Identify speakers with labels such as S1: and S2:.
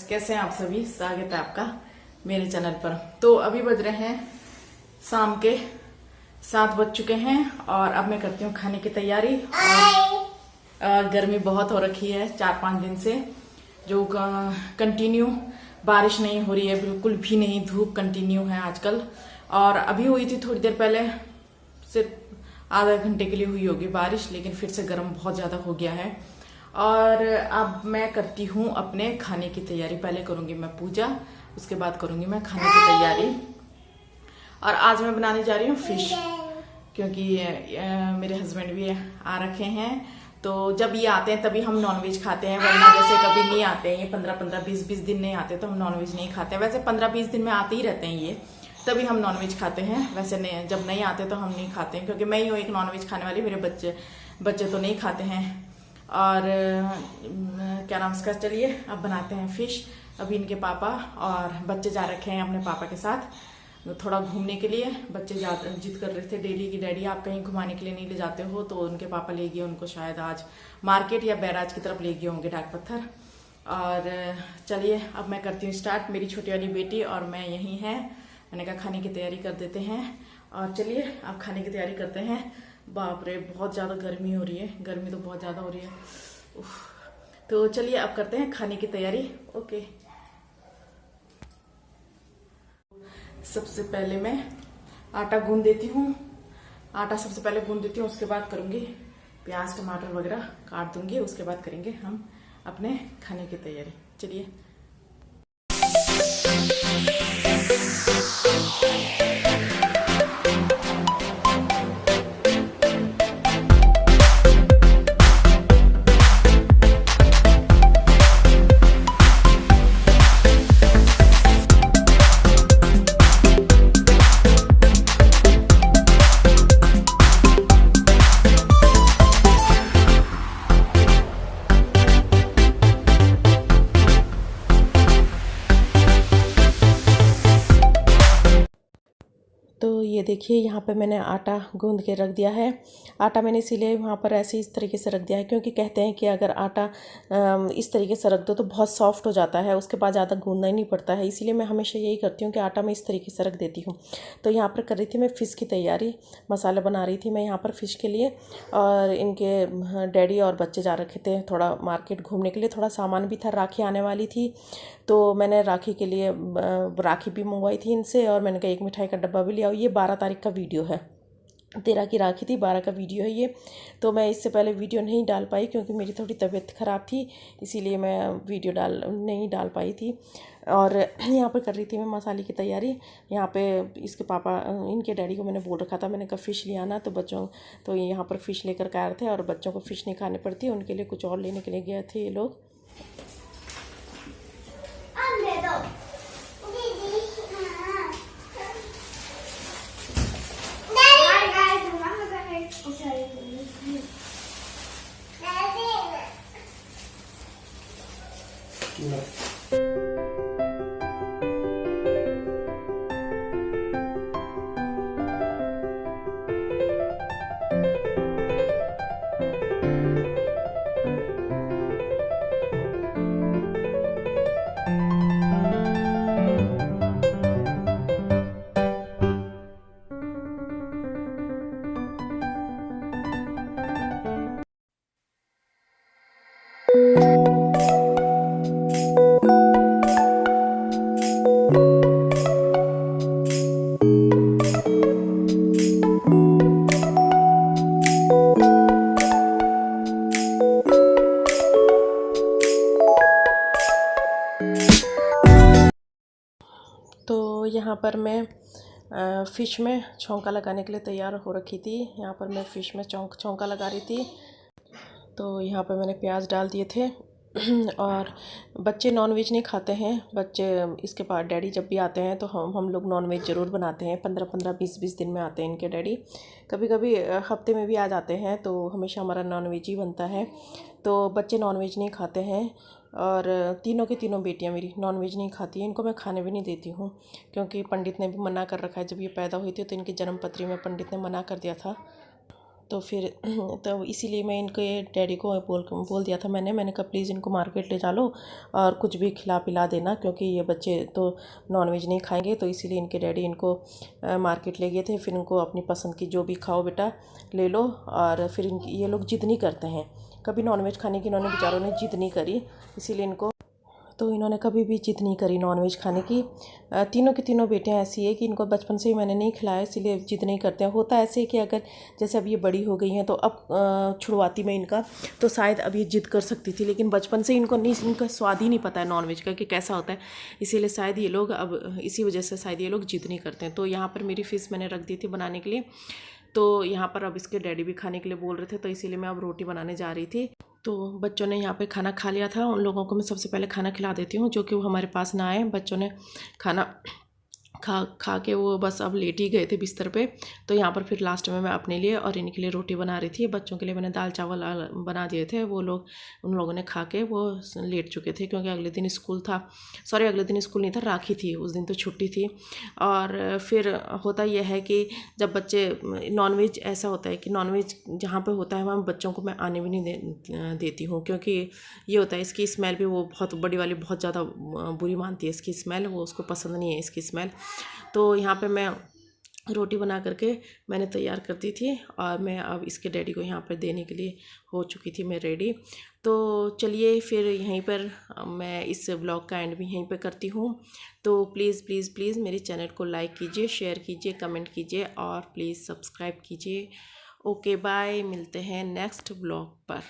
S1: कैसे हैं आप सभी। स्वागत है आपका मेरे चैनल पर। तो अभी बज रहे हैं शाम के 7 बज चुके हैं और अब मैं करती हूँ खाने की तैयारी। और गर्मी बहुत हो रखी है 4-5 दिन से, जो कंटिन्यू बारिश नहीं हो रही है, बिल्कुल भी नहीं, धूप कंटिन्यू है आजकल। और अभी हुई थी थोड़ी देर पहले, सिर्फ आधा घंटे के लिए हुई होगी बारिश, लेकिन फिर से गर्म बहुत ज्यादा हो गया है। और अब मैं करती हूँ अपने खाने की तैयारी। पहले करूंगी मैं पूजा, उसके बाद करूंगी मैं खाने की तैयारी। और आज मैं बनाने जा रही हूँ फिश, क्योंकि मेरे हस्बैंड भी आ रखे हैं। तो जब ये आते हैं तभी हम नॉनवेज खाते हैं, वरना जैसे कभी नहीं आते हैं। ये 15-15, 20-20 दिन नहीं आते तो हम नॉनवेज नहीं खाते हैं। वैसे 15-20 दिन में आते ही रहते हैं ये, तभी हम नॉनवेज खाते हैं। वैसे नहीं, जब नहीं आते तो हम नहीं खाते हैं, क्योंकि मैं ही हूँ एक नॉनवेज खाने वाली। मेरे बच्चे तो नहीं खाते हैं। और क्या नाम उसका, चलिए अब बनाते हैं फिश। अभी इनके पापा और बच्चे जा रखे हैं अपने पापा के साथ थोड़ा घूमने के लिए। बच्चे जिद कर रहे थे डेली की, डैडी आप कहीं घुमाने के लिए नहीं ले जाते हो। तो उनके पापा ले गए उनको, शायद आज मार्केट या बैराज की तरफ ले गए होंगे, डाक पत्थर। और चलिए अब मैं करती हूँ स्टार्ट। मेरी छोटी वाली बेटी और मैं यहीं हैं। मैंने कहा खाने की तैयारी कर देते हैं। और चलिए अब खाने की तैयारी करते हैं। बाप रे, बहुत ज़्यादा गर्मी हो रही है, गर्मी तो बहुत ज़्यादा हो रही है। तो चलिए अब करते हैं खाने की तैयारी। ओके, सबसे पहले मैं आटा गूंद देती हूँ। आटा सबसे पहले गूंद देती हूँ, उसके बाद करूँगी प्याज टमाटर वगैरह काट दूंगी, उसके बाद करेंगे हम अपने खाने की तैयारी। चलिए। तो ये देखिए, यहाँ पे मैंने आटा गूंद के रख दिया है। आटा मैंने इसीलिए वहाँ पर ऐसे इस तरीके से रख दिया है, क्योंकि कहते हैं कि अगर आटा इस तरीके से रख दो तो बहुत सॉफ्ट हो जाता है, उसके बाद ज़्यादा गूंदना ही नहीं पड़ता है। इसीलिए मैं हमेशा यही करती हूँ कि आटा मैं इस तरीके से रख देती हूँ। तो यहाँ पर कर रही थी मैं फ़िश की तैयारी, मसाला बना रही थी मैं यहाँ पर फ़िश के लिए। और इनके डैडी और बच्चे जा रखे थे थोड़ा मार्केट घूमने के लिए, थोड़ा सामान भी था, राखी आने वाली थी। तो मैंने राखी के लिए राखी भी मंगवाई थी इनसे, और मैंने कहा एक मिठाई का डब्बा भी लिया। ये 12 तारीख का वीडियो है, 13 की राखी थी, 12 का वीडियो है ये। तो मैं इससे पहले वीडियो नहीं डाल पाई, क्योंकि मेरी थोड़ी तबीयत ख़राब थी, इसीलिए मैं वीडियो नहीं डाल पाई थी। और यहाँ पर कर रही थी मैं मसाले की तैयारी। यहाँ पे इसके पापा, इनके डैडी को मैंने बोल रखा था, मैंने कहा फ़िश ले आना, तो बच्चों तो यहाँ पर फ़िश लेकर के आ रहे थे। और बच्चों को फ़िश नहीं खानी पड़ती, उनके लिए कुछ और लेने के लिए गए थे ये लोग। तो यहाँ पर मैं फ़िश में छौंका लगाने के लिए तैयार हो रखी थी। यहाँ पर मैं फ़िश में छौंका लगा रही थी। तो यहाँ पर मैंने प्याज डाल दिए थे। और बच्चे नॉनवेज नहीं खाते हैं। बच्चे, इसके पास डैडी जब भी आते हैं तो हम लोग नॉनवेज ज़रूर बनाते हैं। 15-15, 20-20 दिन में आते हैं इनके डैडी, कभी कभी हफ्ते में भी आ जाते हैं। तो हमेशा हमारा नॉनवेज ही बनता है। तो बच्चे नॉनवेज नहीं खाते हैं। और तीनों की तीनों बेटियां मेरी नॉनवेज नहीं खाती हैं। इनको मैं खाने भी नहीं देती हूँ, क्योंकि पंडित ने भी मना कर रखा है। जब ये पैदा हुई थी तो इनकी जन्मपत्री में पंडित ने मना कर दिया था।
S2: तो फिर तो इसीलिए मैं इनके डैडी को बोल दिया था मैंने कहा प्लीज़ इनको मार्केट ले जा लो और कुछ भी खिला पिला देना, क्योंकि ये बच्चे तो नॉनवेज नहीं खाएंगे। तो इसीलिए इनके डैडी इनको मार्केट ले गए थे। फिर इनको अपनी पसंद की जो भी खाओ बेटा ले लो। और फिर ये लोग जिद नहीं करते हैं, कभी नॉनवेज खाने की इन्होंने बेचारों ने जिद नहीं करी, इसीलिए इनको तो इन्होंने कभी भी जिद नहीं करी नॉनवेज खाने की। तीनों की तीनों बेटियां ऐसी है कि इनको बचपन से ही मैंने नहीं खिलाया, इसीलिए जिद नहीं करते हैं। होता ऐसे कि अगर जैसे अब ये बड़ी हो गई हैं तो अब छुड़वाती मैं इनका तो शायद अब ये जिद कर सकती थी, लेकिन बचपन से इनको नहीं, इनका स्वाद ही नहीं पता है नॉनवेज का कि कैसा होता है, इसीलिए शायद ये लोग अब इसी वजह से शायद ये लोग जिद नहीं करते हैं। तो यहाँ पर मेरी फ़िश मैंने रख दी थी बनाने के लिए, तो यहाँ पर अब इसके डैडी भी खाने के लिए बोल रहे थे, तो इसीलिए मैं अब रोटी बनाने जा रही थी। तो बच्चों ने यहाँ पे खाना खा लिया था। उन लोगों को मैं सबसे पहले खाना खिला देती हूँ जो कि वो हमारे पास ना आए। बच्चों ने खाना खा के वो बस अब लेट ही गए थे बिस्तर पे। तो यहाँ पर फिर लास्ट में मैं अपने लिए और इनके लिए रोटी बना रही थी। बच्चों के लिए मैंने दाल चावल बना दिए थे, वो लोग उन लोगों ने खा के वो लेट चुके थे, क्योंकि अगले दिन स्कूल था। सॉरी, अगले दिन स्कूल नहीं था, राखी थी, उस दिन तो छुट्टी थी। और फिर होता यह है कि जब बच्चे नॉनवेज ऐसा होता है कि नॉनवेज जहाँ पर होता है वहाँ बच्चों को मैं आने भी नहीं देती हूँ, क्योंकि ये होता है इसकी स्मेल भी वो बहुत बड़ी वाली बहुत ज़्यादा बुरी मानती है इसकी स्मेल, वो उसको पसंद नहीं है इसकी स्मेल। तो यहाँ पे मैं रोटी बना करके मैंने तैयार कर दी थी और मैं अब इसके डैडी को यहाँ पर देने के लिए हो चुकी थी मैं रेडी। तो चलिए फिर यहीं पर मैं इस व्लॉग का एंड भी यहीं पर करती हूँ। तो प्लीज़ प्लीज़ प्लीज़ मेरे चैनल को लाइक कीजिए, शेयर कीजिए, कमेंट कीजिए और प्लीज़ सब्सक्राइब कीजिए। ओके बाय, मिलते हैं नेक्स्ट व्लॉग पर।